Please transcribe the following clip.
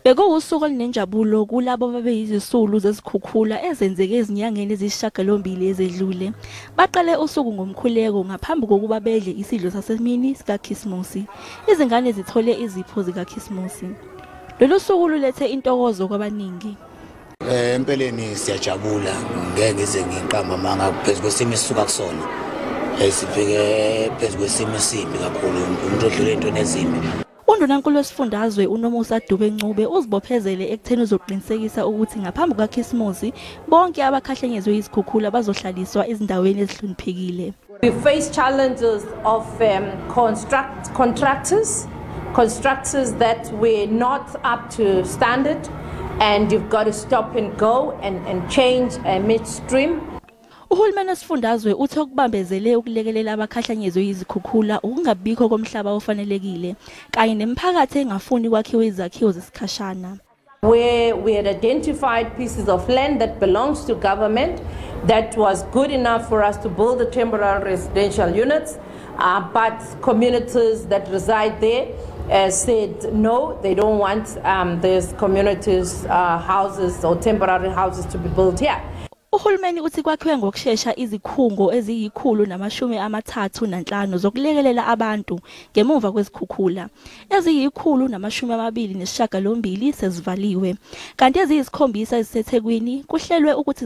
Bekuwusuku olunenjabulo kulabo babeyizisulu zezikhukhula ezenzeke ezinyangeni ezisishiyagalombili ezedlule. Baqale usuku ngomkhuleko ngaphambi kokuba bedle isidlo sasemini sikaKhisimuzi. Izingane zithole izipho zikaKhisimuzi. Lolu suku lulethe intokozo kwabaningi. Empeleni siyajabula ngeke ngize ngiqamba manga phezulu kwesimo esisuka kusona. Sibheke phezulu kwesimo esimbi kakhulu umuntu odlule into nezimbi. Undunankulu wesifundazwe uNomusa Dube uzibophezele ekutheni uzoqinisekisa ukuthi ngaphambi kukaKhisimuzi bonke abakhahlenyezwe izikhukhula bazohlaliswa ezindaweni ezihloniphekile. We face challenges of constructors that were not up to standard, and you've got to stop and go and change midstream. Uhulumeni wesifundazwe uthe ukubambezele ukulekelela abakhahlenyezwe izikhukhula ukungabikho komhlaba ofanelekile kanye nemphakathi engafuni kwakhiwe izakhiwo zesikhashana. Where we had identified pieces of land that belongs to government that was good enough for us to build the temporary residential units, but communities that reside there said no, they don't want these communities' houses or temporary houses to be built here. Uhulumeni uthi kwakhiwe ngokusheshsha izikhungo eziyi135 zokulekelela abantu ngemuva kwezikhukhula. Eziyi128 sezivaliwe, kanti eziyisikhombisa eziseThekwini kuhlelwe ukuthi